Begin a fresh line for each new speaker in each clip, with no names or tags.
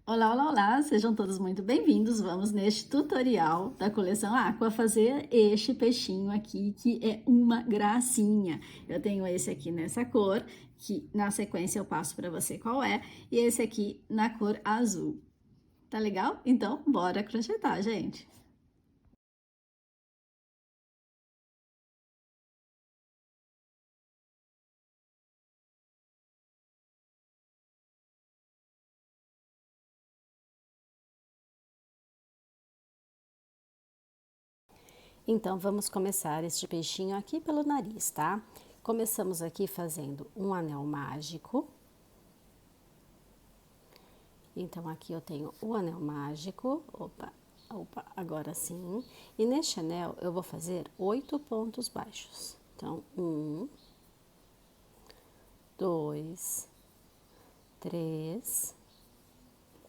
Olá, olá, olá! Sejam todos muito bem-vindos. Vamos neste tutorial da coleção Aqua fazer este peixinho aqui, que é uma gracinha. Eu tenho esse aqui nessa cor, que na sequência eu passo para você qual é, e esse aqui na cor azul. Tá legal? Então, bora crochetar, gente! Então, vamos começar este peixinho aqui pelo nariz, tá? Começamos aqui fazendo um anel mágico. Então, aqui eu tenho o anel mágico, opa, agora sim. E neste anel, eu vou fazer 8 pontos baixos. Então, 1, 2, 3,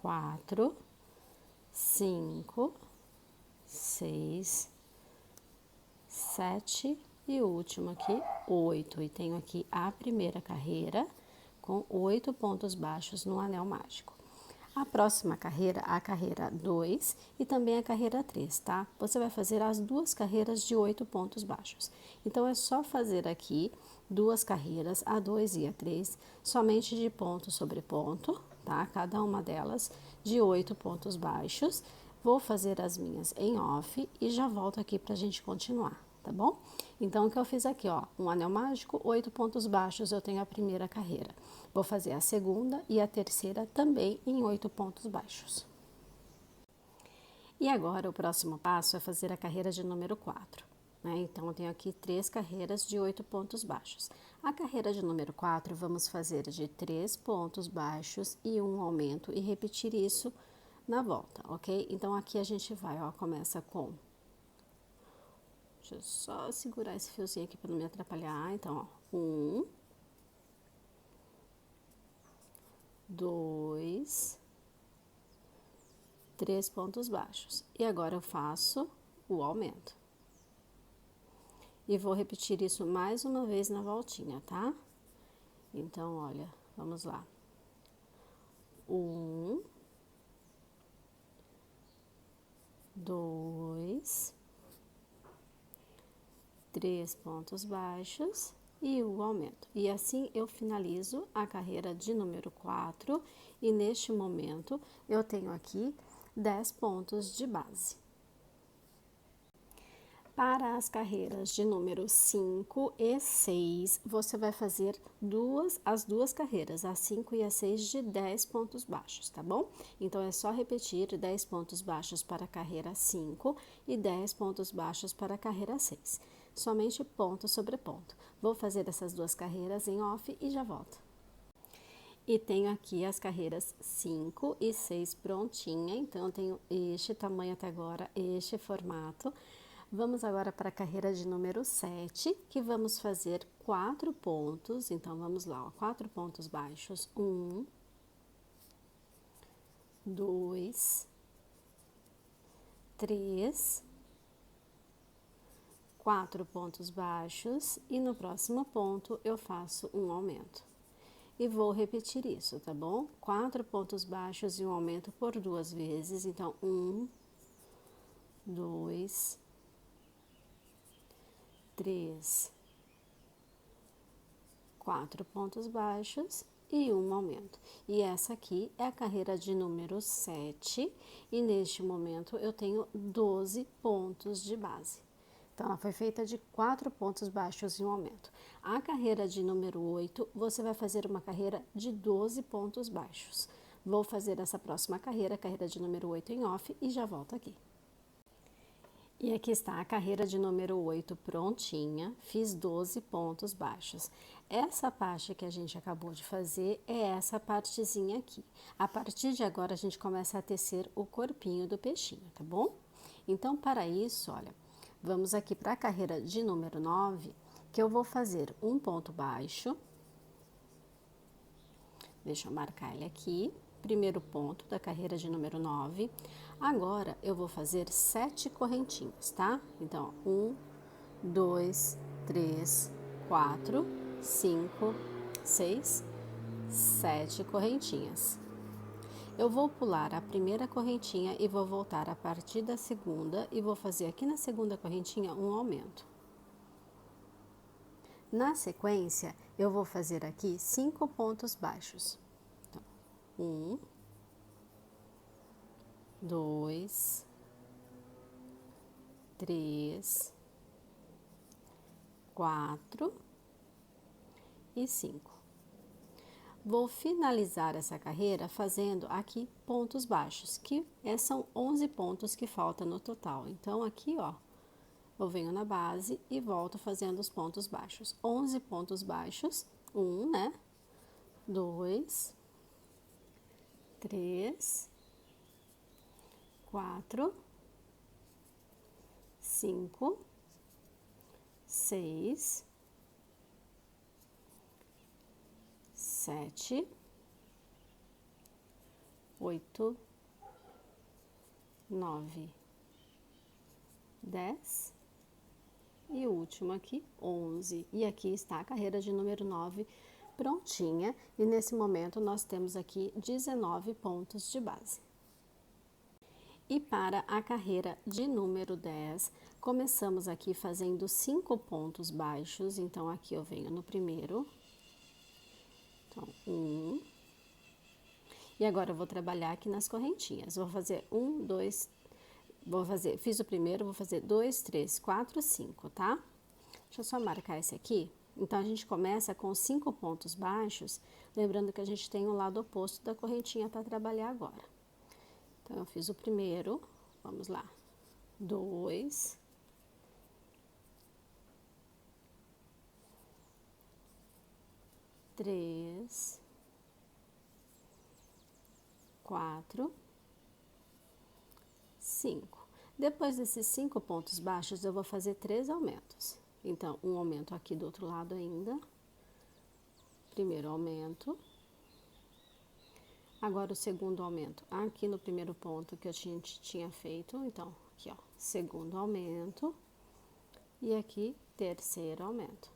4, 5, 6, 7 e o último aqui, 8. E tenho aqui a primeira carreira com 8 pontos baixos no anel mágico. A próxima carreira, a carreira 2 e também a carreira 3, tá? Você vai fazer as duas carreiras de 8 pontos baixos. Então, é só fazer aqui duas carreiras, a 2 e a 3, somente de ponto sobre ponto, tá? Cada uma delas de 8 pontos baixos. Vou fazer as minhas em off e já volto aqui pra gente continuar, tá bom? Então, o que eu fiz aqui, ó, um anel mágico, 8 pontos baixos, eu tenho a primeira carreira. Vou fazer a segunda e a terceira também em 8 pontos baixos. E agora, o próximo passo é fazer a carreira de número 4. Né? Então, eu tenho aqui 3 carreiras de 8 pontos baixos. A carreira de número 4, vamos fazer de 3 pontos baixos e um aumento e repetir isso na volta, ok? Então, aqui a gente vai, ó, começa com... Deixa eu só segurar esse fiozinho aqui para não me atrapalhar. Então, ó, 1, 2, 3 pontos baixos. E agora eu faço o aumento. E vou repetir isso mais uma vez na voltinha, tá? Então, olha, vamos lá. 1, 2, 3 pontos baixos e o aumento. E assim eu finalizo a carreira de número 4 e neste momento eu tenho aqui 10 pontos de base. Para as carreiras de número 5 e 6, você vai fazer as duas carreiras, a 5 e a 6 de 10 pontos baixos, tá bom? Então, é só repetir 10 pontos baixos para a carreira 5 e 10 pontos baixos para a carreira 6. Somente ponto sobre ponto. Vou fazer essas duas carreiras em off e já volto. E tenho aqui as carreiras 5 e 6 prontinha, então eu tenho este tamanho até agora, este formato. Vamos agora para a carreira de número 7, que vamos fazer 4 pontos. Então, vamos lá, ó, 4 pontos baixos. 1, 2, 3, 4 pontos baixos. E no próximo ponto, eu faço um aumento. E vou repetir isso, tá bom? 4 pontos baixos e um aumento por 2 vezes. Então, 1, 2, 3, 4 pontos baixos e um aumento. E essa aqui é a carreira de número 7 e neste momento eu tenho 12 pontos de base. Então, ela foi feita de 4 pontos baixos e um aumento. A carreira de número 8, você vai fazer uma carreira de 12 pontos baixos. Vou fazer essa próxima carreira, carreira de número 8 em off e já volto aqui. E aqui está a carreira de número 8 prontinha, fiz 12 pontos baixos. Essa parte que a gente acabou de fazer é essa partezinha aqui. A partir de agora, a gente começa a tecer o corpinho do peixinho, tá bom? Então, para isso, olha, vamos aqui para a carreira de número 9, que eu vou fazer um ponto baixo. Deixa eu marcar ele aqui. Primeiro ponto da carreira de número 9. Agora, eu vou fazer 7 correntinhas, tá? Então, 1, 2, 3, 4, 5, 6, 7 correntinhas. Eu vou pular a primeira correntinha e vou voltar a partir da segunda e vou fazer aqui na segunda correntinha um aumento. Na sequência, eu vou fazer aqui 5 pontos baixos. Então, 1, 2, 3, 4 e 5. Vou finalizar essa carreira fazendo aqui pontos baixos, que são 11 pontos que faltam no total. Então, aqui, ó, eu venho na base e volto fazendo os pontos baixos. 11 pontos baixos, 1, né? 2, 3, 4, 5, 6, 7, 8, 9, 10 e o último aqui, 11. E aqui está a carreira de número 9 prontinha. E nesse momento nós temos aqui 19 pontos de base. E para a carreira de número 10, começamos aqui fazendo 5 pontos baixos. Então, aqui eu venho no primeiro. Então, 1. E agora eu vou trabalhar aqui nas correntinhas. Vou fazer 1, 2, fiz o primeiro, vou fazer 2, 3, 4, 5, tá? Deixa eu só marcar esse aqui. Então, a gente começa com 5 pontos baixos, lembrando que a gente tem o lado oposto da correntinha para trabalhar agora. Então, eu fiz o primeiro, vamos lá. 2, 3, 4, 5. Depois desses 5 pontos baixos, eu vou fazer 3 aumentos. Então, um aumento aqui do outro lado ainda. Primeiro aumento. Agora, o segundo aumento aqui no primeiro ponto que eu tinha feito. Então, aqui, ó, segundo aumento. E aqui, terceiro aumento.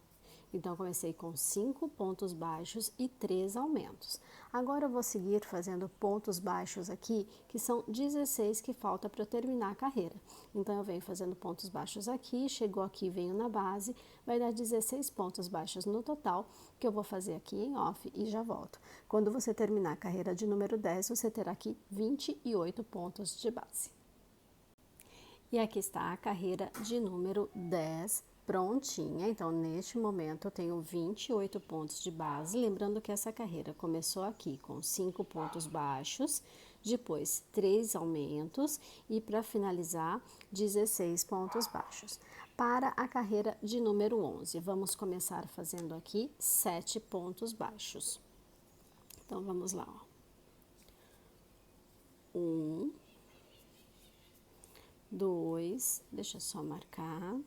Então, comecei com 5 pontos baixos e 3 aumentos. Agora, eu vou seguir fazendo pontos baixos aqui, que são 16 que falta para eu terminar a carreira. Então, eu venho fazendo pontos baixos aqui, chegou aqui, venho na base, vai dar 16 pontos baixos no total, que eu vou fazer aqui em off e já volto. Quando você terminar a carreira de número 10, você terá aqui 28 pontos de base. E aqui está a carreira de número 10 prontinha. Então, neste momento, eu tenho 28 pontos de base. Lembrando que essa carreira começou aqui com 5 pontos baixos, depois 3 aumentos e, para finalizar, 16 pontos baixos. Para a carreira de número 11, vamos começar fazendo aqui 7 pontos baixos. Então, vamos lá, ó. 1, 2, deixa eu só marcar.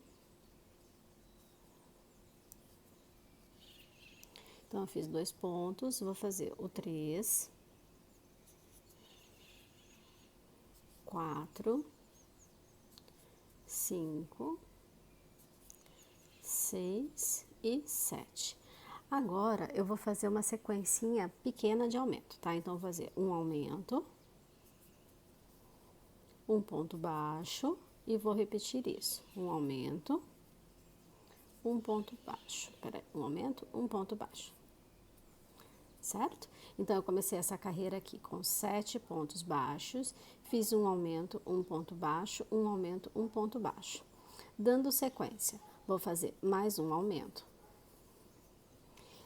Então, eu fiz 2 pontos, vou fazer o 3, 4, 5, 6 e 7. Agora, eu vou fazer uma sequencinha pequena de aumento, tá? Então, vou fazer um aumento, um ponto baixo e vou repetir isso. Um aumento, um ponto baixo. Peraí, um aumento, um ponto baixo. Certo? Então, eu comecei essa carreira aqui com 7 pontos baixos, fiz um aumento, um ponto baixo, um aumento, um ponto baixo. Dando sequência, vou fazer mais um aumento.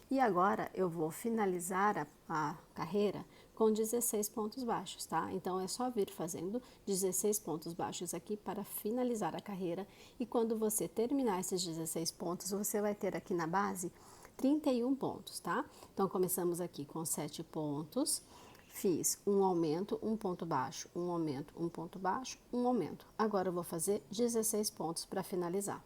E agora, eu vou finalizar a carreira com 16 pontos baixos, tá? Então, é só vir fazendo 16 pontos baixos aqui para finalizar a carreira. E quando você terminar esses 16 pontos, você vai ter aqui na base 31 pontos, tá? Então, começamos aqui com 7 pontos, fiz um aumento, um ponto baixo, um aumento, um ponto baixo, um aumento. Agora, eu vou fazer 16 pontos para finalizar.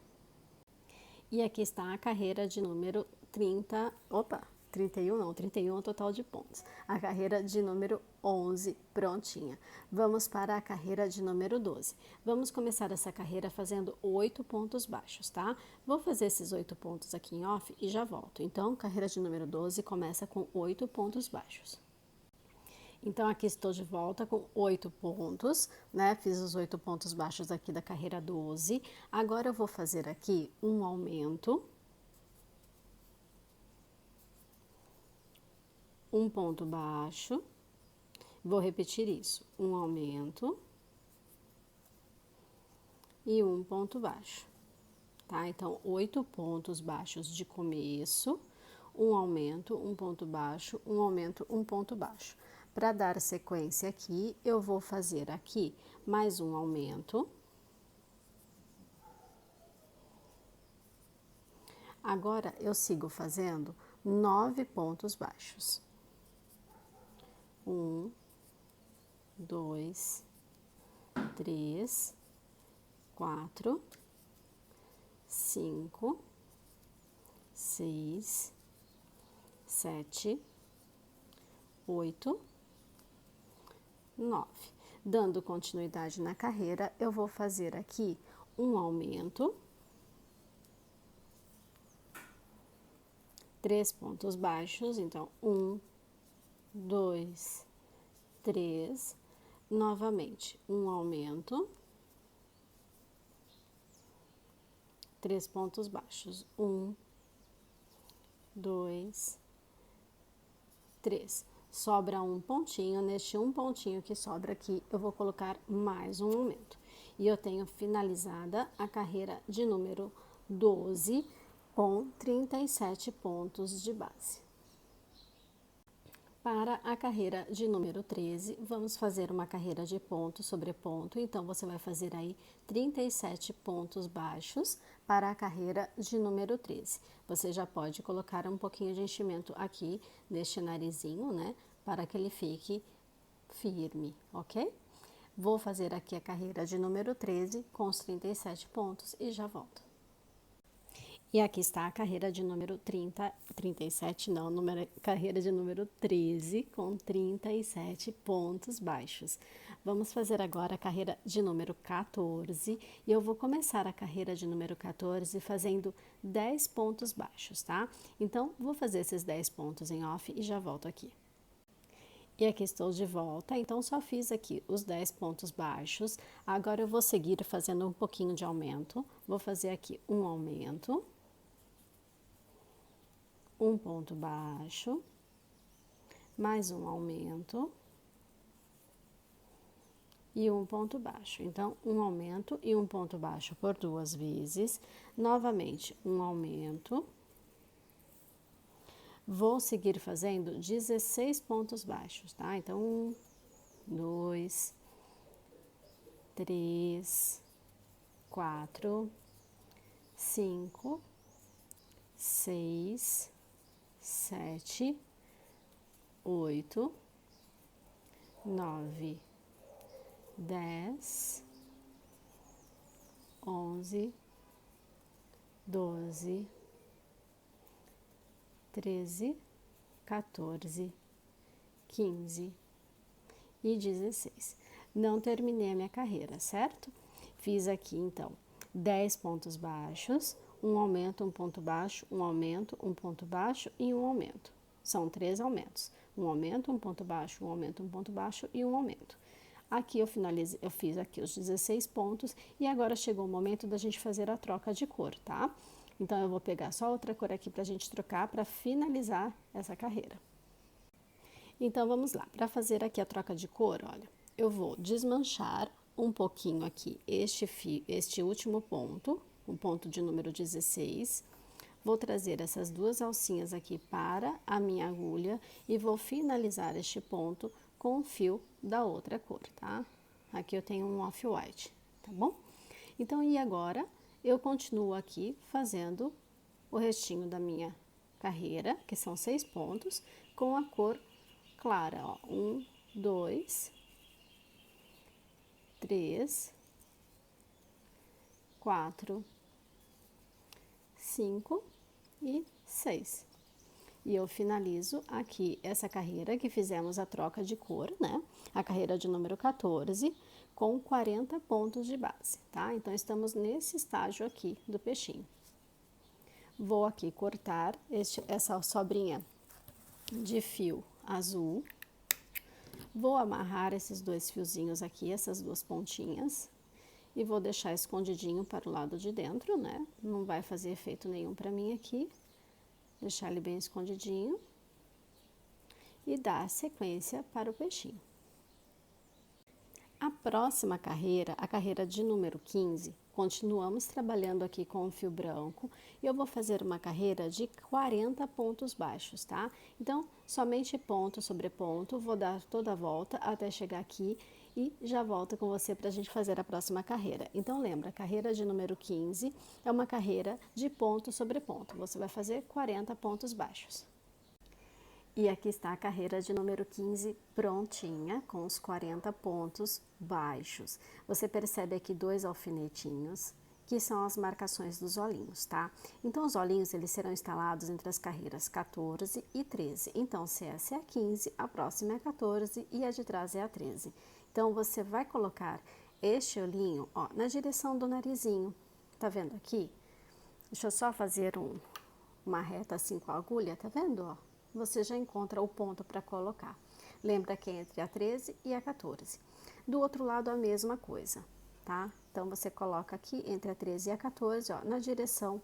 E aqui está a carreira de número 31 é o total de pontos. A carreira de número 11 prontinha. Vamos para a carreira de número 12. Vamos começar essa carreira fazendo 8 pontos baixos, tá? Vou fazer esses 8 pontos aqui em off e já volto. Então, carreira de número 12 começa com 8 pontos baixos. Então, aqui estou de volta com 8 pontos, né? Fiz os 8 pontos baixos aqui da carreira 12. Agora, eu vou fazer aqui um aumento. Um ponto baixo. Vou repetir isso. Um aumento. E um ponto baixo, tá? Então, 8 pontos baixos de começo. Um aumento, um ponto baixo, um aumento, um ponto baixo. Para dar sequência aqui, eu vou fazer aqui mais um aumento. Agora, eu sigo fazendo 9 pontos baixos. 1, 2, 3, 4, 5, 6, 7, 8, 9. Dando continuidade na carreira, eu vou fazer aqui um aumento, 3 pontos baixos, então 1, 2, 3, novamente um aumento, 3 pontos baixos, 1, 2, 3. Sobra um pontinho, neste um pontinho que sobra aqui, eu vou colocar mais um aumento. E eu tenho finalizada a carreira de número 12 com 37 pontos de base. Para a carreira de número 13, vamos fazer uma carreira de ponto sobre ponto. Então, você vai fazer aí 37 pontos baixos para a carreira de número 13. Você já pode colocar um pouquinho de enchimento aqui neste narizinho, né? Para que ele fique firme, ok? Vou fazer aqui a carreira de número 13 com os 37 pontos e já volto. E aqui está a carreira de número 37 não, carreira de número 13 com 37 pontos baixos. Vamos fazer agora a carreira de número 14 e eu vou começar a carreira de número 14 fazendo 10 pontos baixos, tá? Então, vou fazer esses 10 pontos em off e já volto aqui. E aqui estou de volta, então só fiz aqui os 10 pontos baixos. Agora eu vou seguir fazendo um pouquinho de aumento. Vou fazer aqui um aumento. Um ponto baixo, mais um aumento e um ponto baixo. Então, um aumento e um ponto baixo por 2 vezes. Novamente, um aumento. Vou seguir fazendo 16 pontos baixos, tá? Então, 1, 2, 3, 4, 5, 6, 7, 8, 9, 10, 11, 12, 13, 14, 15 e 16. Não terminei a minha carreira, certo? Fiz aqui, então, 10 pontos baixos, um aumento, um ponto baixo, um aumento, um ponto baixo e um aumento. São 3 aumentos. Um aumento, um ponto baixo, um aumento, um ponto baixo e um aumento. Aqui eu fiz aqui os 16 pontos e agora chegou o momento da gente fazer a troca de cor, tá? Então, eu vou pegar só outra cor aqui pra gente trocar para finalizar essa carreira. Então, vamos lá. Para fazer aqui a troca de cor, olha, eu vou desmanchar um pouquinho aqui este último ponto, o ponto de número 16. Vou trazer essas 2 alcinhas aqui para a minha agulha e vou finalizar este ponto com o fio da outra cor, tá? Aqui eu tenho um off-white, tá bom? Então, e agora, eu continuo aqui fazendo o restinho da minha carreira, que são 6 pontos, com a cor clara, ó. 1, 2, 3, 4, 5 e 6. E eu finalizo aqui essa carreira que fizemos a troca de cor, né? A carreira de número 14, com 40 pontos de base, tá? Então, estamos nesse estágio aqui do peixinho. Vou aqui cortar essa sobrinha de fio azul. Vou amarrar esses dois fiozinhos aqui, essas duas pontinhas, e vou deixar escondidinho para o lado de dentro, né? Não vai fazer efeito nenhum para mim aqui. Deixar ele bem escondidinho. E dar sequência para o peixinho. A próxima carreira, a carreira de número 15, continuamos trabalhando aqui com o fio branco e eu vou fazer uma carreira de 40 pontos baixos, tá? Então, somente ponto sobre ponto, vou dar toda a volta até chegar aqui e já volto com você para a gente fazer a próxima carreira. Então, lembra, a carreira de número 15 é uma carreira de ponto sobre ponto, você vai fazer 40 pontos baixos. E aqui está a carreira de número 15 prontinha, com os 40 pontos baixos. Você percebe aqui dois alfinetinhos, que são as marcações dos olhinhos, tá? Então, os olhinhos, eles serão instalados entre as carreiras 14 e 13. Então, se essa é a 15, a próxima é a 14 e a de trás é a 13. Então, você vai colocar este olhinho, ó, na direção do narizinho. Tá vendo aqui? Deixa eu só fazer uma reta assim com a agulha, tá vendo, ó? Você já encontra o ponto para colocar. Lembra que é entre a 13 e a 14. Do outro lado, a mesma coisa, tá? Então, você coloca aqui entre a 13 e a 14, ó, na direção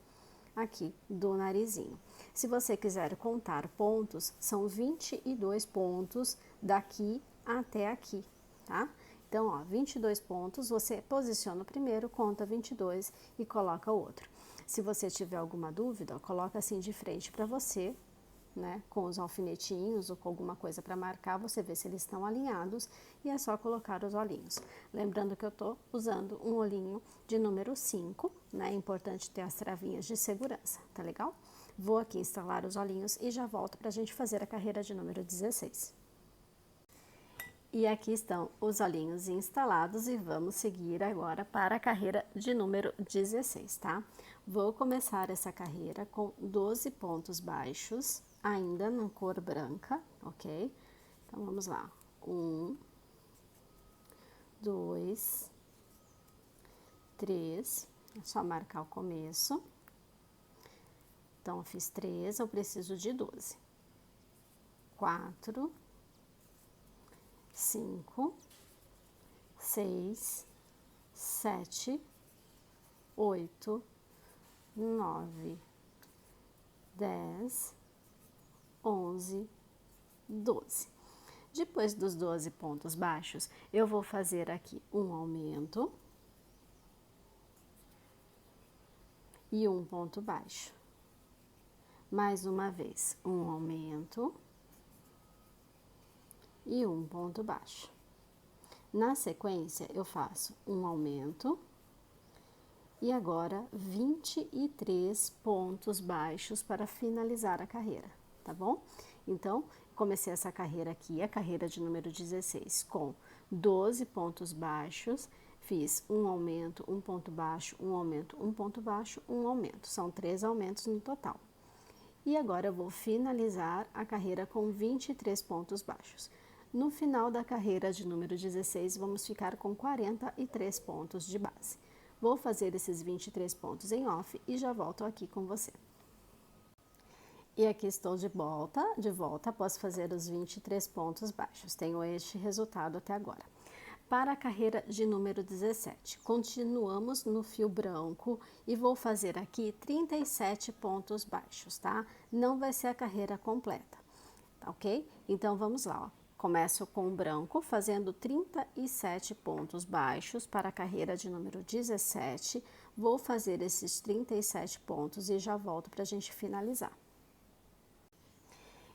aqui do narizinho. Se você quiser contar pontos, são 22 pontos daqui até aqui, tá? Então, ó, 22 pontos, você posiciona o primeiro, conta 22 e coloca o outro. Se você tiver alguma dúvida, ó, coloca assim de frente para você, né, com os alfinetinhos ou com alguma coisa para marcar, você vê se eles estão alinhados e é só colocar os olhinhos. Lembrando que eu tô usando um olhinho de número 5, né, é importante ter as travinhas de segurança, tá legal? Vou aqui instalar os olhinhos e já volto para a gente fazer a carreira de número 16. E aqui estão os olhinhos instalados e vamos seguir agora para a carreira de número 16, tá? Vou começar essa carreira com 12 pontos baixos, ainda na cor branca, ok? Então, vamos lá. 1, 2, 3, é só marcar o começo. Então, eu fiz 3, eu preciso de 12. 4, 5, 6, 7, 8, 9, 10, 11, 12. Depois dos 12 pontos baixos, eu vou fazer aqui um aumento e um ponto baixo. Mais uma vez, um aumento e um ponto baixo. Na sequência, eu faço um aumento e agora 23 pontos baixos para finalizar a carreira, tá bom? Então, comecei essa carreira aqui, a carreira de número 16, com 12 pontos baixos, fiz um aumento, um ponto baixo, um aumento, um ponto baixo, um aumento. São 3 aumentos no total. E agora eu vou finalizar a carreira com 23 pontos baixos. No final da carreira de número 16, vamos ficar com 43 pontos de base. Vou fazer esses 23 pontos em off e já volto aqui com você. E aqui estou de volta após fazer os 23 pontos baixos. Tenho este resultado até agora. Para a carreira de número 17, continuamos no fio branco e vou fazer aqui 37 pontos baixos, tá? Não vai ser a carreira completa, tá ok? Então, vamos lá, ó. Começo com o branco, fazendo 37 pontos baixos para a carreira de número 17. Vou fazer esses 37 pontos e já volto para a gente finalizar.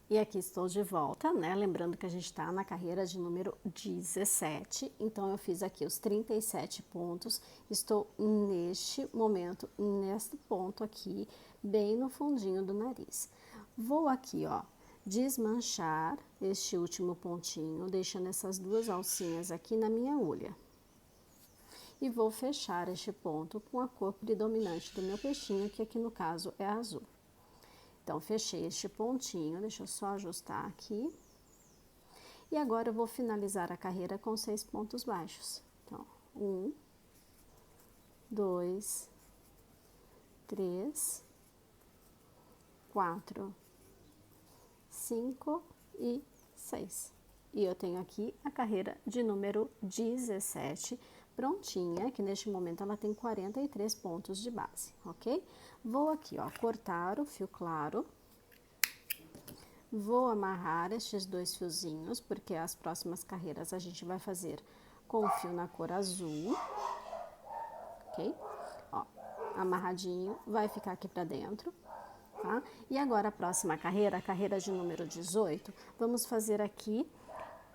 E aqui estou de volta, né? Lembrando que a gente está na carreira de número 17. Então, eu fiz aqui os 37 pontos. Estou neste momento, neste ponto aqui, bem no fundinho do nariz. Vou aqui, ó, desmanchar este último pontinho, deixando essas duas alcinhas aqui na minha agulha. E vou fechar este ponto com a cor predominante do meu peixinho, que aqui no caso é azul. Então, fechei este pontinho, deixa eu só ajustar aqui. E agora eu vou finalizar a carreira com 6 pontos baixos. Então, 1, 2, 3, 4, 5 e 6. E eu tenho aqui a carreira de número 17 prontinha, que neste momento ela tem 43 pontos de base, ok? Vou aqui, ó, cortar o fio claro. Vou amarrar estes dois fiozinhos, porque as próximas carreiras a gente vai fazer com o fio na cor azul, ok? Ó, amarradinho, vai ficar aqui pra dentro, tá? E agora a próxima carreira, a carreira de número 18, vamos fazer aqui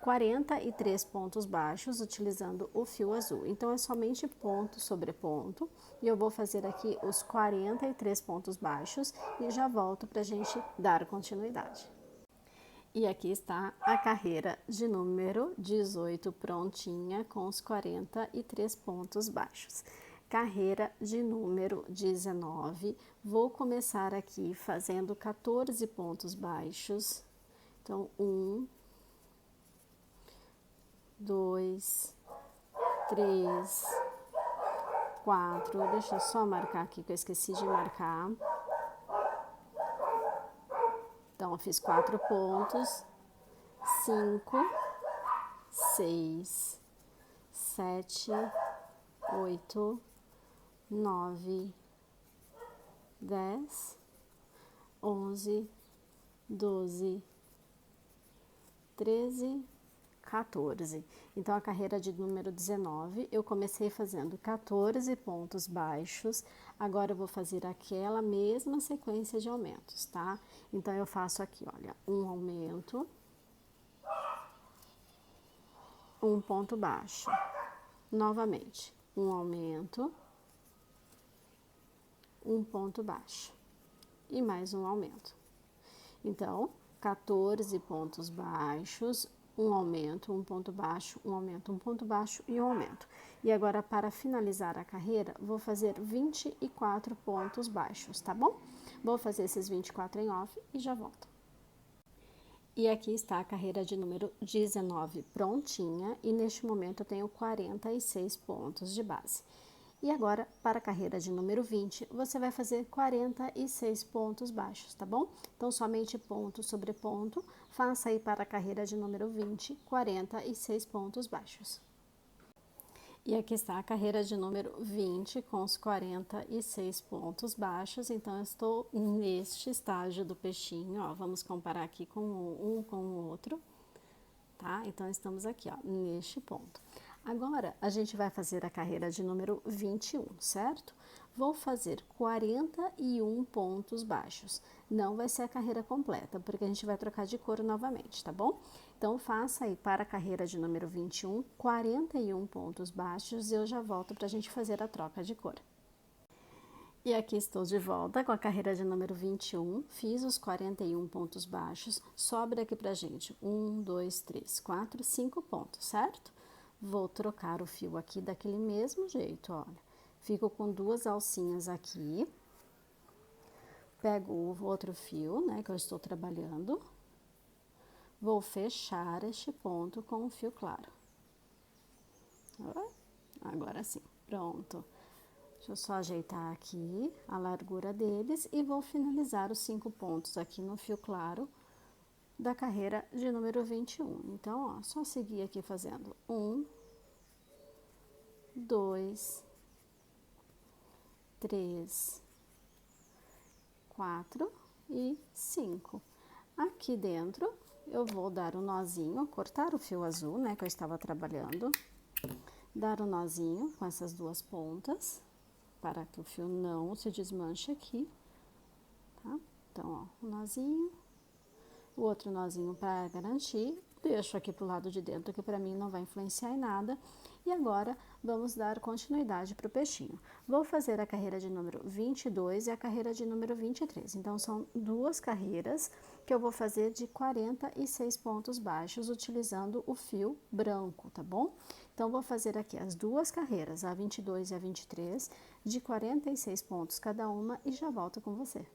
43 pontos baixos utilizando o fio azul. Então, é somente ponto sobre ponto. E eu vou fazer aqui os 43 pontos baixos e já volto pra gente dar continuidade. E aqui está a carreira de número 18 prontinha com os 43 pontos baixos. Carreira de número 19, vou começar aqui fazendo 14 pontos baixos. Então, 1, 2, 3, 4, deixa eu só marcar aqui que eu esqueci de marcar. Então, eu fiz 4 pontos, 5, 6, 7, 8, 9, 10, 11, 12, 13, 14. Então, a carreira de número 19, eu comecei fazendo 14 pontos baixos, agora eu vou fazer aquela mesma sequência de aumentos, tá? Então, eu faço aqui, olha, um aumento, um ponto baixo, novamente, um aumento, um ponto baixo e mais um aumento. Então, 14 pontos baixos, um aumento, um ponto baixo, um aumento, um ponto baixo e um aumento. E agora, para finalizar a carreira, vou fazer 24 pontos baixos, tá bom? Vou fazer esses 24 em off e já volto. E aqui está a carreira de número 19 prontinha e neste momento eu tenho 46 pontos de base. E agora, para a carreira de número 20, você vai fazer 46 pontos baixos, tá bom? Então, somente ponto sobre ponto, faça aí para a carreira de número 20, 46 pontos baixos. E aqui está a carreira de número 20 com os 46 pontos baixos. Então, eu estou neste estágio do peixinho, ó. Vamos comparar aqui com um com o outro, tá? Então, estamos aqui, ó, neste ponto. Agora, a gente vai fazer a carreira de número 21, certo? Vou fazer 41 pontos baixos. Não vai ser a carreira completa, porque a gente vai trocar de cor novamente, tá bom? Então, faça aí para a carreira de número 21, 41 pontos baixos e eu já volto para a gente fazer a troca de cor. E aqui estou de volta com a carreira de número 21, fiz os 41 pontos baixos, sobra aqui pra gente 1, 2, 3, 4, 5 pontos, certo? Vou trocar o fio aqui daquele mesmo jeito, olha. Fico com duas alcinhas aqui, pego o outro fio, né, que eu estou trabalhando, vou fechar este ponto com o fio claro. Agora sim, pronto. Deixa eu só ajeitar aqui a largura deles e vou finalizar os 5 pontos aqui no fio claro da carreira de número 21. Então, ó, só seguir aqui fazendo 1, 2, 3, 4 e 5. Aqui dentro, eu vou dar um nozinho, cortar o fio azul, né, que eu estava trabalhando, dar um nozinho com essas duas pontas, para que o fio não se desmanche aqui, tá? Então, ó, um nozinho, o outro nozinho para garantir, deixo aqui pro lado de dentro, que para mim não vai influenciar em nada. E agora, vamos dar continuidade pro peixinho. Vou fazer a carreira de número 22 e a carreira de número 23. Então, são duas carreiras que eu vou fazer de 46 pontos baixos, utilizando o fio branco, tá bom? Então, vou fazer aqui as duas carreiras, a 22 e a 23, de 46 pontos cada uma e já volto com você.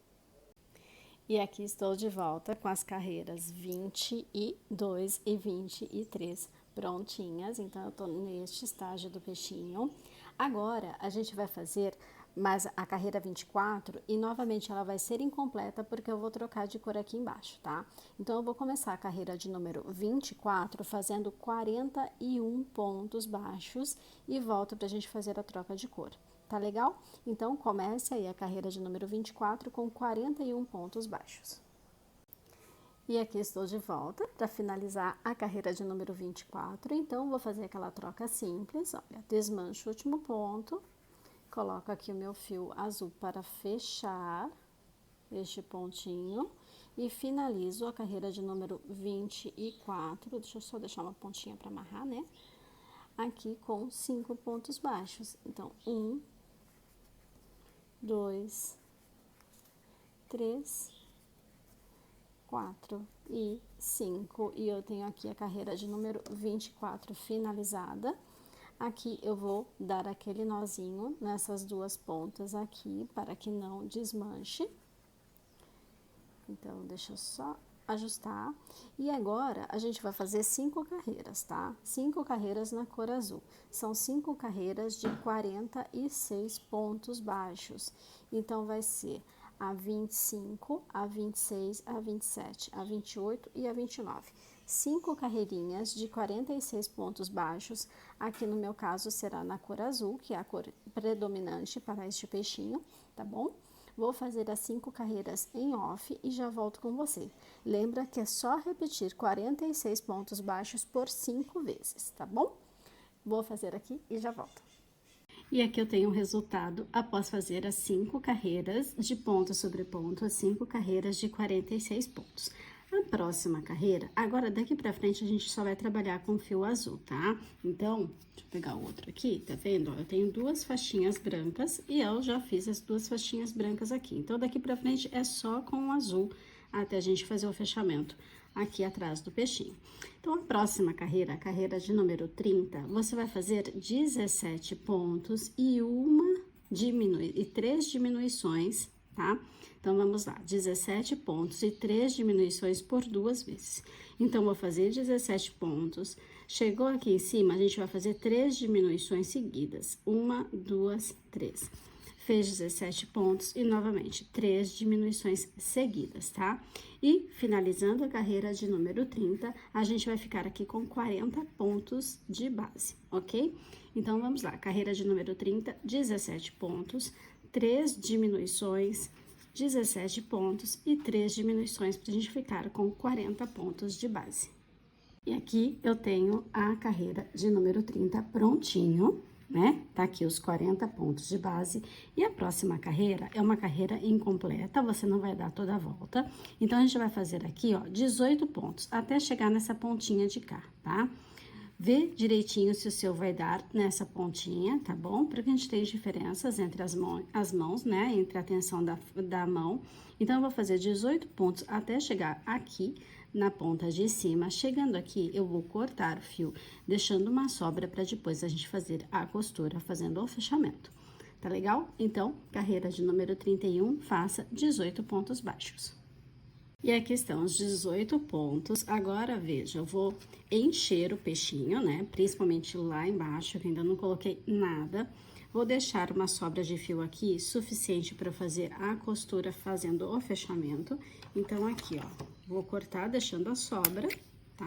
E aqui estou de volta com as carreiras 22 e 23 prontinhas. Então, eu tô neste estágio do peixinho. Agora, a gente vai fazer mas a carreira 24, e novamente ela vai ser incompleta porque eu vou trocar de cor aqui embaixo, tá? Então, eu vou começar a carreira de número 24 fazendo 41 pontos baixos e volto pra gente fazer a troca de cor. Tá legal? Então, comece aí a carreira de número 24 com 41 pontos baixos. E aqui estou de volta para finalizar a carreira de número 24. Então, vou fazer aquela troca simples. Olha, desmancho o último ponto. Coloco aqui o meu fio azul para fechar este pontinho e finalizo a carreira de número 24. Deixa eu só deixar uma pontinha para amarrar, né? Aqui com 5 pontos baixos. Então, 1, 2, 3, 4 e 5. E eu tenho aqui a carreira de número 24 finalizada. Aqui eu vou dar aquele nozinho nessas duas pontas aqui, para que não desmanche. Então, deixa eu só ajustar. E agora, a gente vai fazer 5 carreiras, tá? 5 carreiras na cor azul. São 5 carreiras de 46 pontos baixos. Então, vai ser a 25, a 26, a 27, a 28 e a 29. 5 carreirinhas de 46 pontos baixos, aqui no meu caso será na cor azul, que é a cor predominante para este peixinho, tá bom? Vou fazer as 5 carreiras em off e já volto com você. Lembra que é só repetir 46 pontos baixos por 5 vezes, tá bom? Vou fazer aqui e já volto. E aqui eu tenho o resultado após fazer as 5 carreiras de ponto sobre ponto, as 5 carreiras de 46 pontos. A próxima carreira, agora daqui pra frente a gente só vai trabalhar com fio azul, tá? Então, deixa eu pegar o outro aqui, tá vendo? Ó, eu tenho 2 faixinhas brancas e eu já fiz as 2 faixinhas brancas aqui. Então, daqui pra frente é só com o azul até a gente fazer o fechamento aqui atrás do peixinho. Então, a próxima carreira, a carreira de número 30, você vai fazer 17 pontos e 3 diminuições, tá? Então, vamos lá, 17 pontos e 3 diminuições por 2 vezes. Então, vou fazer 17 pontos. Chegou aqui em cima, a gente vai fazer 3 diminuições seguidas. 1, 2, 3. Fez 17 pontos e, novamente, 3 diminuições seguidas, tá? E, finalizando a carreira de número 30, a gente vai ficar aqui com 40 pontos de base, ok? Então, vamos lá, carreira de número 30, 17 pontos, 3 diminuições, 17 pontos e 3 diminuições para a gente ficar com 40 pontos de base. E aqui eu tenho a carreira de número 30 prontinho, né? Tá aqui os 40 pontos de base. E a próxima carreira é uma carreira incompleta, você não vai dar toda a volta. Então, a gente vai fazer aqui, ó, 18 pontos, até chegar nessa pontinha de cá, tá? Vê direitinho se o seu vai dar nessa pontinha, tá bom? Porque a gente tem diferenças entre as mãos, né? Entre a tensão da mão. Então, eu vou fazer 18 pontos até chegar aqui na ponta de cima. Chegando aqui, eu vou cortar o fio, deixando uma sobra para depois a gente fazer a costura, fazendo o fechamento. Tá legal? Então, carreira de número 31, faça 18 pontos baixos. E aqui estão os 18 pontos. Agora, veja, eu vou encher o peixinho, né? Principalmente lá embaixo, que ainda não coloquei nada. Vou deixar uma sobra de fio aqui, suficiente para fazer a costura, fazendo o fechamento. Então, aqui, ó, vou cortar deixando a sobra, tá?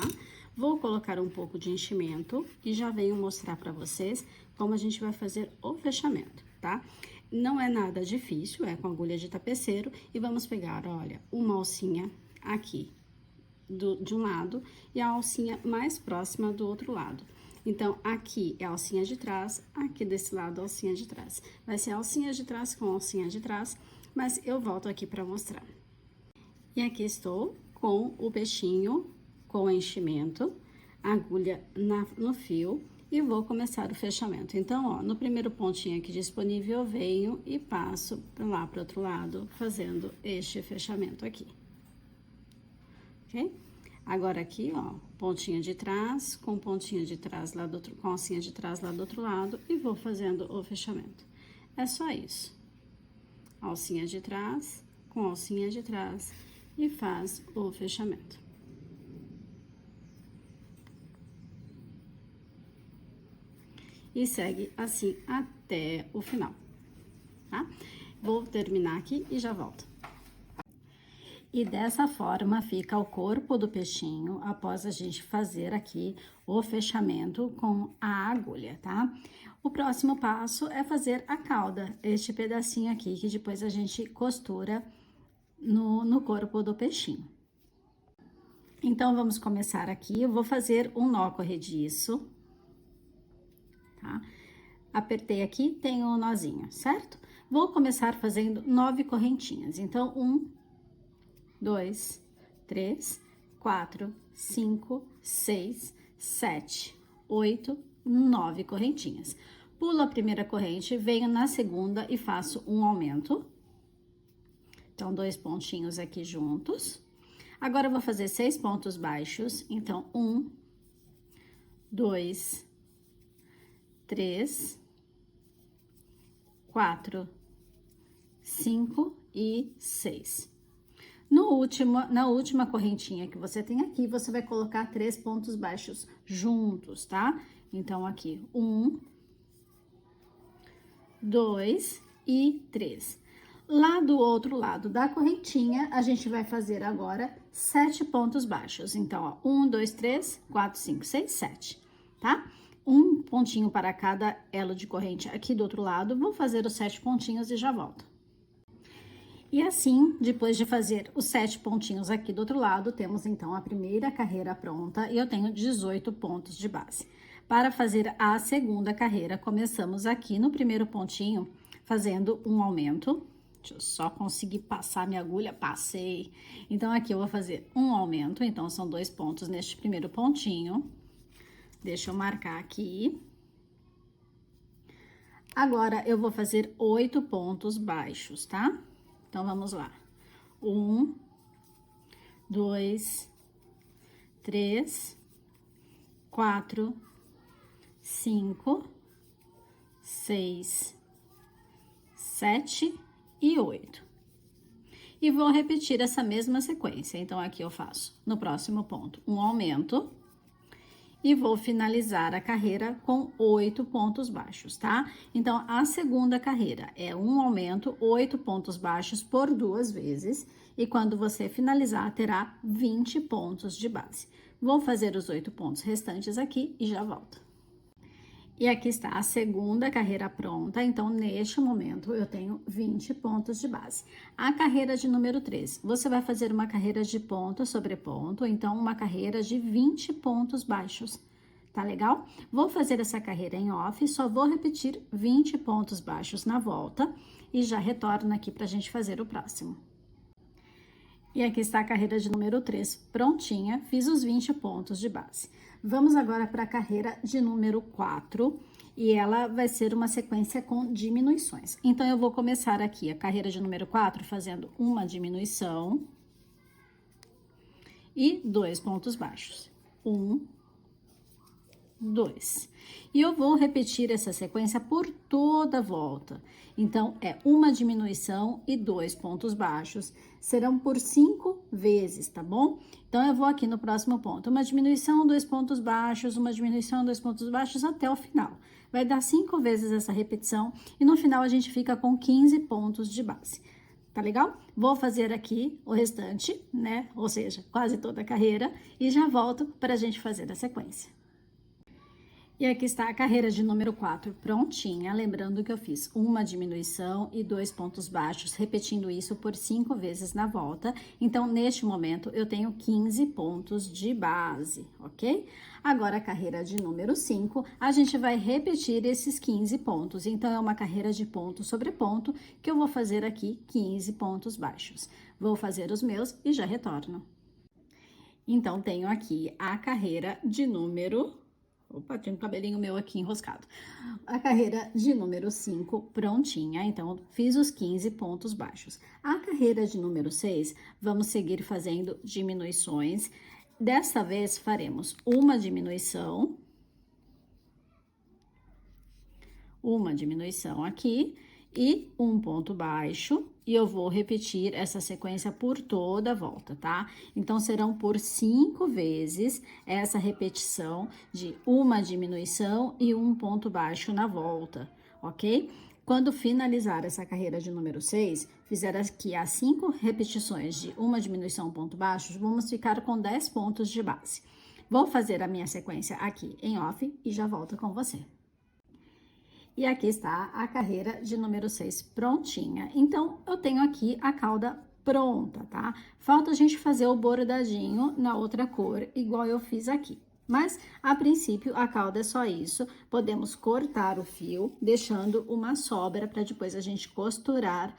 Vou colocar um pouco de enchimento e já venho mostrar para vocês como a gente vai fazer o fechamento, tá? Não é nada difícil, é com agulha de tapeceiro e vamos pegar, olha, uma alcinha aqui de um lado e a alcinha mais próxima do outro lado. Então, aqui é a alcinha de trás, aqui desse lado a alcinha de trás. Vai ser alcinha de trás com alcinha de trás, mas eu volto aqui para mostrar. E aqui estou com o peixinho com enchimento, agulha no fio e vou começar o fechamento. Então, ó, no primeiro pontinho aqui disponível, eu venho e passo lá para o outro lado, fazendo este fechamento aqui. Ok? Agora aqui, ó, pontinha de trás, com pontinha de trás lá do outro, com alcinha de trás lá do outro lado e vou fazendo o fechamento. É só isso. Alcinha de trás, com alcinha de trás e faz o fechamento. E segue assim até o final. tá? Vou terminar aqui e já volto. E dessa forma fica o corpo do peixinho após a gente fazer aqui o fechamento com a agulha, tá? O próximo passo é fazer a cauda, este pedacinho aqui que depois a gente costura no corpo do peixinho. Então, vamos começar aqui, eu vou fazer um nó corrediço, tá? Apertei aqui, tem um nozinho, certo? Vou começar fazendo 9 correntinhas, então, 1, 2, 3, 4, 5, 6, 7, 8, 9 correntinhas. Pulo a primeira corrente, venho na segunda e faço um aumento. Então, 2 pontinhos aqui juntos. Agora, eu vou fazer 6 pontos baixos. Então, 1, 2, 3, 4, 5 e 6. Na última correntinha que você tem aqui, você vai colocar 3 pontos baixos juntos, tá? Então, aqui, 1, 2 e 3. Lá do outro lado da correntinha, a gente vai fazer agora 7 pontos baixos. Então, ó, 1, 2, 3, 4, 5, 6, 7, tá? Um pontinho para cada elo de corrente aqui do outro lado. Vou fazer os 7 pontinhos e já volto. E assim, depois de fazer os 7 pontinhos aqui do outro lado, temos então a primeira carreira pronta e eu tenho 18 pontos de base. Para fazer a segunda carreira, começamos aqui no primeiro pontinho, fazendo um aumento. Deixa eu só conseguir passar minha agulha, passei. Então, aqui eu vou fazer um aumento, então são 2 pontos neste primeiro pontinho. Deixa eu marcar aqui. Agora, eu vou fazer 8 pontos baixos, tá? Então, vamos lá. 1, 2, 3, 4, 5, 6, 7 e 8. E vou repetir essa mesma sequência. Então, aqui eu faço, no próximo ponto, um aumento. E vou finalizar a carreira com 8 pontos baixos, tá? Então, a segunda carreira é um aumento, 8 pontos baixos por 2 vezes. E quando você finalizar, terá 20 pontos de base. Vou fazer os 8 pontos restantes aqui e já volto. E aqui está a segunda carreira pronta, então, neste momento, eu tenho 20 pontos de base. A carreira de número 3, você vai fazer uma carreira de ponto sobre ponto, então, uma carreira de 20 pontos baixos, tá legal? Vou fazer essa carreira em off, só vou repetir 20 pontos baixos na volta e já retorno aqui pra gente fazer o próximo. E aqui está a carreira de número 3 prontinha, fiz os 20 pontos de base. Vamos agora para a carreira de número 4 e ela vai ser uma sequência com diminuições. Então, eu vou começar aqui a carreira de número 4 fazendo uma diminuição e 2 pontos baixos. 1, 2. E eu vou repetir essa sequência por toda a volta. Então, é uma diminuição e 2 pontos baixos. Serão por 5 vezes, tá bom? Então, eu vou aqui no próximo ponto. Uma diminuição, 2 pontos baixos, uma diminuição, 2 pontos baixos até o final. Vai dar 5 vezes essa repetição e no final a gente fica com 15 pontos de base. Tá legal? Vou fazer aqui o restante, né? Ou seja, quase toda a carreira e já volto para a gente fazer a sequência. E aqui está a carreira de número 4 prontinha, lembrando que eu fiz uma diminuição e 2 pontos baixos, repetindo isso por 5 vezes na volta. Então, neste momento, eu tenho 15 pontos de base, ok? Agora, a carreira de número 5, a gente vai repetir esses 15 pontos. Então, é uma carreira de ponto sobre ponto, que eu vou fazer aqui 15 pontos baixos. Vou fazer os meus e já retorno. Então, tenho aqui a carreira de número... Opa, tinha um cabelinho meu aqui enroscado. A carreira de número 5 prontinha, então fiz os 15 pontos baixos. A carreira de número 6, vamos seguir fazendo diminuições. Dessa vez faremos uma diminuição aqui e um ponto baixo, e eu vou repetir essa sequência por toda a volta, tá? Então, serão por 5 vezes essa repetição de uma diminuição e um ponto baixo na volta, ok?
Quando finalizar essa carreira de número 6, fizer aqui as 5 repetições de uma diminuição ponto baixo, vamos ficar com 10 pontos de base. Vou fazer a minha sequência aqui em off e já volto com você. E aqui está a carreira de número 6 prontinha. Então, eu tenho aqui a cauda pronta, tá? Falta a gente fazer o bordadinho na outra cor, igual eu fiz aqui. Mas, a princípio, a cauda é só isso. Podemos cortar o fio, deixando uma sobra para depois a gente costurar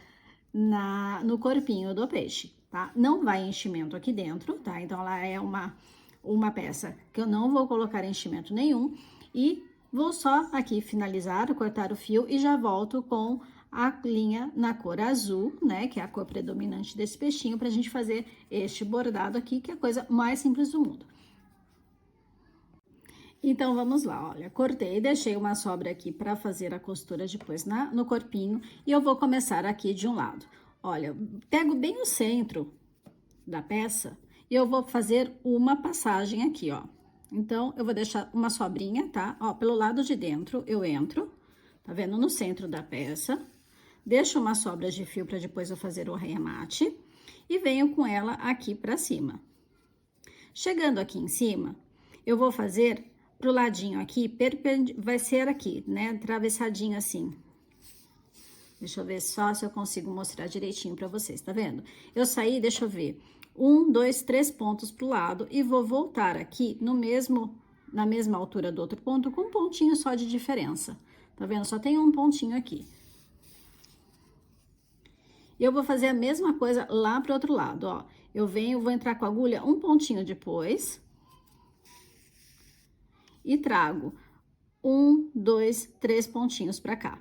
no corpinho do peixe, tá? Não vai enchimento aqui dentro, tá? Então, ela é uma peça que eu não vou colocar enchimento nenhum. E vou só aqui finalizar, cortar o fio e já volto com a linha na cor azul, né? Que é a cor predominante desse peixinho, pra gente fazer este bordado aqui, que é a coisa mais simples do mundo. Então, vamos lá, olha, cortei, deixei uma sobra aqui para fazer a costura depois no corpinho e eu vou começar aqui de um lado. Olha, pego bem o centro da peça e eu vou fazer uma passagem aqui, ó. Então, eu vou deixar uma sobrinha, tá? Ó, pelo lado de dentro eu entro, tá vendo? No centro da peça, deixo uma sobra de fio para depois eu fazer o arremate e venho com ela aqui para cima. Chegando aqui em cima, eu vou fazer pro ladinho aqui, vai ser aqui, né, atravessadinho assim. Deixa eu ver só se eu consigo mostrar direitinho pra vocês, tá vendo? Eu saí, deixa eu ver, 1, 2, 3 pontos pro lado e vou voltar aqui na mesma altura do outro ponto, com um pontinho só de diferença. Tá vendo? Só tem um pontinho aqui. E eu vou fazer a mesma coisa lá pro outro lado, ó. Eu vou entrar com a agulha um pontinho depois e trago 1, 2, 3 pontinhos pra cá.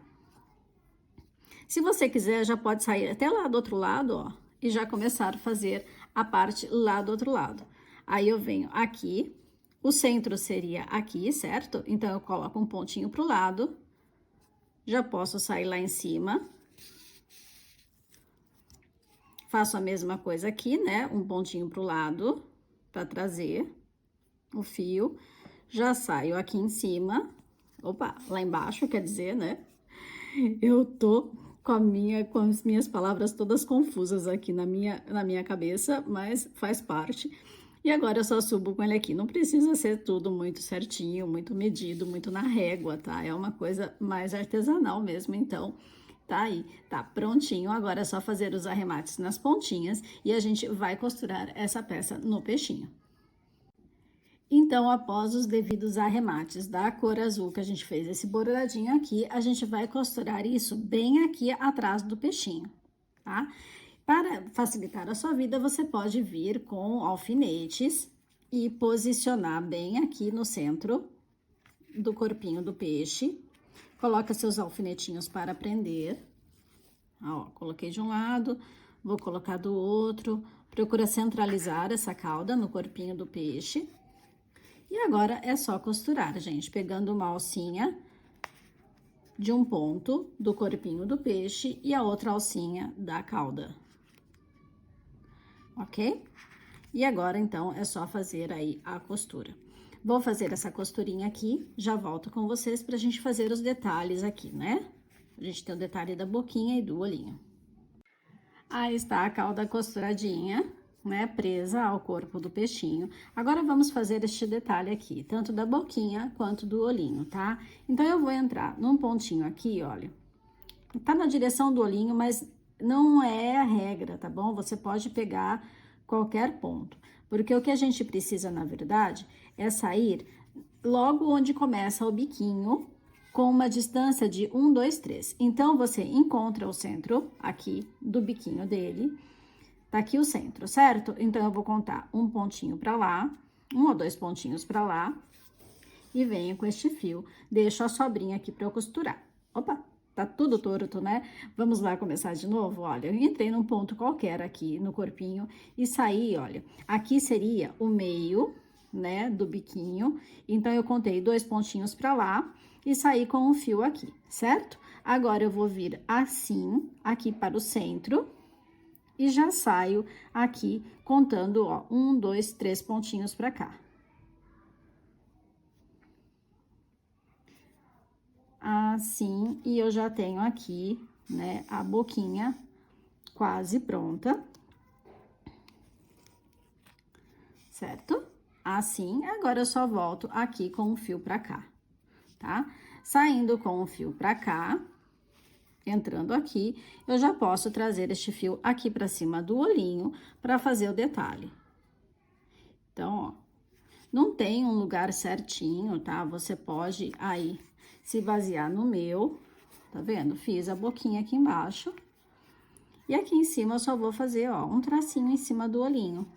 Se você quiser, já pode sair até lá do outro lado, ó, e já começar a fazer a parte lá do outro lado. Aí, eu venho aqui, o centro seria aqui, certo? Então, eu coloco um pontinho pro lado, já posso sair lá em cima. Faço a mesma coisa aqui, né? Um pontinho pro lado, pra trazer o fio. Já saio aqui em cima, opa, lá embaixo, quer dizer, né? Eu tô com as minhas palavras todas confusas aqui na minha cabeça, mas faz parte. E agora eu só subo com ele aqui. Não precisa ser tudo muito certinho, muito medido, muito na régua, tá? É uma coisa mais artesanal mesmo, então tá aí, tá prontinho. Agora é só fazer os arremates nas pontinhas e a gente vai costurar essa peça no peixinho. Então, após os devidos arremates da cor azul que a gente fez esse bordadinho aqui, a gente vai costurar isso bem aqui atrás do peixinho, tá? Para facilitar a sua vida, você pode vir com alfinetes e posicionar bem aqui no centro do corpinho do peixe. Coloca seus alfinetinhos para prender. Ó, coloquei de um lado, vou colocar do outro. Procura centralizar essa cauda no corpinho do peixe. E agora é só costurar, gente, pegando uma alcinha de um ponto do corpinho do peixe e a outra alcinha da cauda. Ok? E agora, então, é só fazer aí a costura. Vou fazer essa costurinha aqui, já volto com vocês pra gente fazer os detalhes aqui, né? A gente tem o detalhe da boquinha e do olhinho. Aí está a cauda costuradinha, né, presa ao corpo do peixinho. Agora, vamos fazer este detalhe aqui, tanto da boquinha quanto do olhinho, tá? Então, eu vou entrar num pontinho aqui, olha, tá na direção do olhinho, mas não é a regra, tá bom? Você pode pegar qualquer ponto, porque o que a gente precisa, na verdade, é sair logo onde começa o biquinho, com uma distância de 1, 2, 3. Então, você encontra o centro aqui do biquinho dele. Tá aqui o centro, certo? Então, eu vou contar um pontinho pra lá, 1 ou 2 pontinhos pra lá, e venho com este fio. Deixo a sobrinha aqui pra eu costurar. Opa, tá tudo torto, né? Vamos lá começar de novo? Olha, eu entrei num ponto qualquer aqui no corpinho e saí, olha, aqui seria o meio, né, do biquinho. Então, eu contei 2 pontinhos pra lá e saí com um fio aqui, certo? Agora, eu vou vir assim, aqui para o centro. E já saio aqui contando, ó, 1, 2, 3 pontinhos pra cá. assim, e eu já tenho aqui, né, a boquinha quase pronta. Certo? Assim, agora eu só volto aqui com o fio pra cá, tá? Saindo com o fio pra cá, entrando aqui, eu já posso trazer este fio aqui pra cima do olhinho pra fazer o detalhe. Então, ó, não tem um lugar certinho, tá? Você pode aí se basear no meu, tá vendo? Fiz a boquinha aqui embaixo. E aqui em cima eu só vou fazer, ó, um tracinho em cima do olhinho.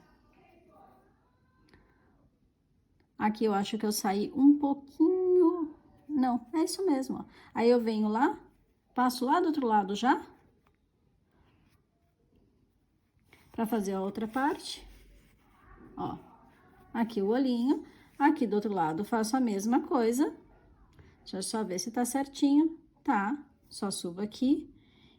Aqui eu acho que eu saí um pouquinho... Não, é isso mesmo, ó. Aí eu venho lá, passo lá do outro lado já. Pra fazer a outra parte. Ó, aqui o olhinho. Aqui do outro lado faço a mesma coisa. Deixa eu só ver se tá certinho. Tá, só subo aqui.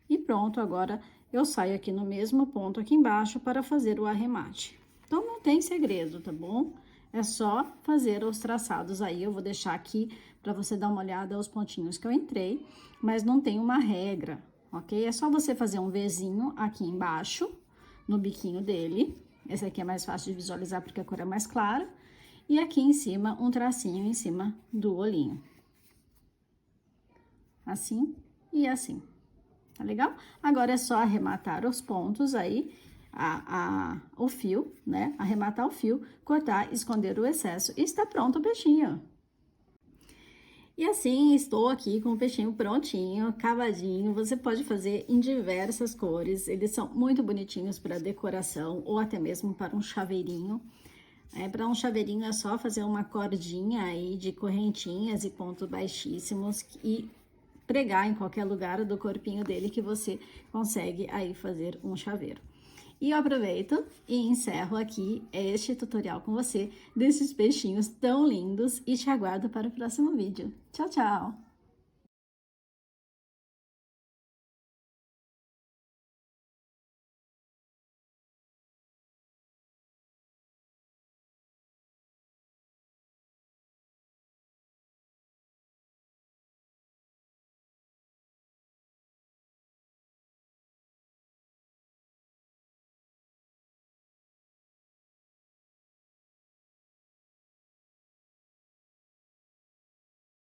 E pronto, agora eu saio aqui no mesmo ponto aqui embaixo para fazer o arremate. Então, não tem segredo, tá bom? É só fazer os traçados aí, eu vou deixar aqui para você dar uma olhada aos pontinhos que eu entrei, mas não tem uma regra, ok? É só você fazer um Vzinho aqui embaixo, no biquinho dele. Esse aqui é mais fácil de visualizar porque a cor é mais clara. E aqui em cima, um tracinho em cima do olhinho. Assim e assim. Tá legal? Agora é só arrematar os pontos aí, o fio, né? Arrematar o fio, cortar, esconder o excesso e está pronto o peixinho. E assim, estou aqui com o peixinho prontinho, cavadinho. Você pode fazer em diversas cores, eles são muito bonitinhos para decoração ou até mesmo para um chaveirinho. Para um chaveirinho é só fazer uma cordinha aí de correntinhas e pontos baixíssimos e pregar em qualquer lugar do corpinho dele que você consegue aí fazer um chaveiro. E eu aproveito e encerro aqui este tutorial com você desses peixinhos tão lindos e te aguardo para o próximo vídeo. Tchau, tchau!